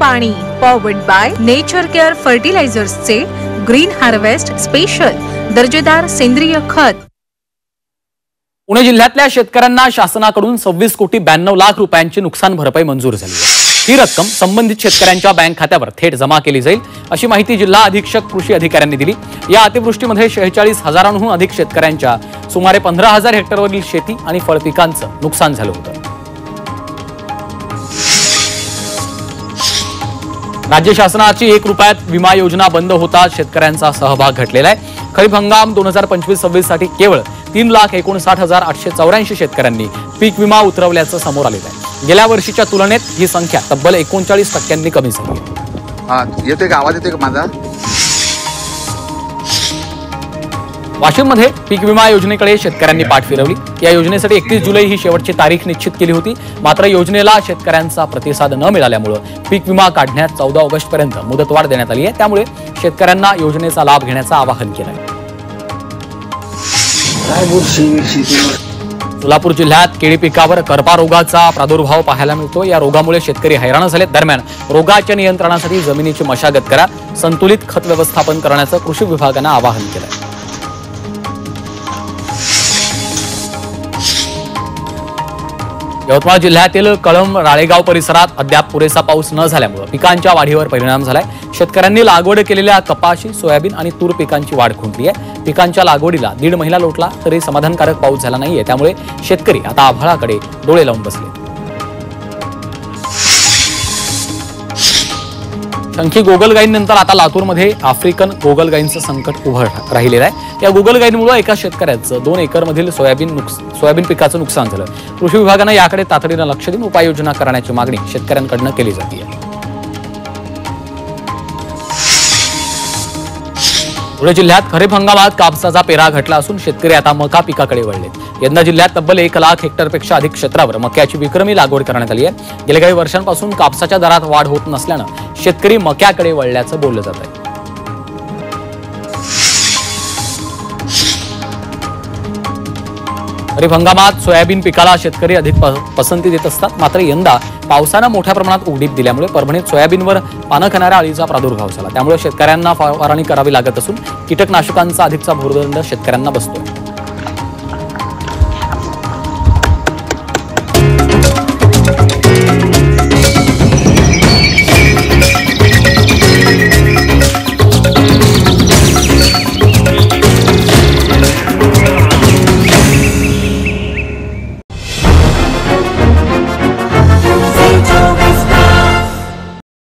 पाणी powered by Nature Care फर्टिलायझर्सचे green harvest special दर्जेदार सेंद्रिय खत। पुणे जिल्ह्यातल्या शेतकऱ्यांना शासनाकडून 26 कोटी 92 लाख रुपयांची नुकसान भरपाई मंजूर झाली आहे। ही रक्कम संबंधित शेतकऱ्यांच्या बँक खात्यावर थेट जमा केली जाईल अशी माहिती जिल्हा अधीक्षक कृषी अधिकाऱ्यांनी दिली। या अतिवृष्टीमध्ये 46,000हून अधिक शेतकऱ्यांच्या सुमारे 15,000 हेक्टरवरील शेती आणि फळपिकांचं नुकसान झालं होतं। राज्य शासनाची 1 रुपयात विमा योजना बंद होताच शेतकऱ्यांचा सहभाग घटलेला आहे। खरीप हंगाम 2025-26 साठी केवळ 3,59,884 शेतकऱ्यांनी पीक विमा उतरवल्याचं समोर आलेलं आहे। गेल्या वर्षीच्या तुलनेत ही संख्या तब्बल 39% कमी झाली आहे। येते का आवाज येते का माझा? वाशिममध्ये पीक विमा योजनेकडे शेतकऱ्यांनी पाठ फिरवली। या योजनेसाठी 31 जुलै ही शेवटची तारीख निश्चित केली होती। मात्र योजनेला शेतकऱ्यांचा प्रतिसाद न मिळाल्यामुळे पीक विमा काढण्यास 14 ऑगस्ट पर्यंत मुदतवाढ देण्यात आली आहे। त्यामुळे शेतकऱ्यांना योजनेचा लाभ घेण्याचं आवाहन केलं आहे। सोलापूर जिल्ह्यात केळी पिकावर करपा रोगाचा प्रादुर्भाव पाहायला मिळतो। या रोगामुळे शेतकरी हैराण झाले। दरम्यान रोगाच्या नियंत्रणासाठी जमिनीची मशागत करा, संतुलित खत व्यवस्थापन करण्याचं कृषी विभागानं आवाहन केलं आहे। यवतमाळ जिल्ह्यातील कळंब राळेगाव परिसरात अद्याप पुरेसा पाऊस न झाल्यामुळे पिकांच्या वाढीवर परिणाम झालाय। शेतकऱ्यांनी लागवड केलेल्या कपाशी, सोयाबीन आणि तूर पिकांची वाढ खुंटली आहे। पिकांच्या लागवडीला 1.5 महिना लोटला तरी समाधानकारक पाऊस झाला नाहीये। त्यामुळे शेतकरी आता आभाळाकडे डोळे लावून बसले। शंकी गोगलगायींनंतर आता लातूरमध्ये आफ्रिकन गोगलगायींचं संकट उभं राहिलेलं आहे। या गोगलगायींमुळे एका शेतकऱ्याचं 2 एकरमधील सोयाबीन पिकाचं नुकसान झालं। कृषी विभागानं याकडे तातडीनं लक्ष देऊन उपाययोजना करण्याची मागणी शेतकऱ्यांकडून केली जाते। धुळे जिल्ह्यात खरीप हंगामात कापसाचा पेरा घटला असून शेतकरी आता मका पिकाकडे वळले। यंदा जिल्ह्यात तब्बल 1 लाख हेक्टरपेक्षा अधिक क्षेत्रावर मक्याची विक्रमी लागवड करण्यात आली आहे। गेल्या काही वर्षांपासून कापसाच्या दरात वाढ होत नसल्यानं शेतकरी मक्याकडे वळल्याचं बोललं जात आहे। खरीप हंगामात सोयाबीन पिकाला शेतकरी अधिक पसंती देत असतात। मात्र यंदा पावसानं मोठ्या प्रमाणात उघडीप दिल्यामुळे परभणीत सोयाबीनवर पानं खाणाऱ्या अळीचा प्रादुर्भाव झाला। त्यामुळे शेतकऱ्यांना फवारणी करावी लागत असून कीटकनाशकांचा अधिकचा भुर्दंड शेतकऱ्यांना बसतोय।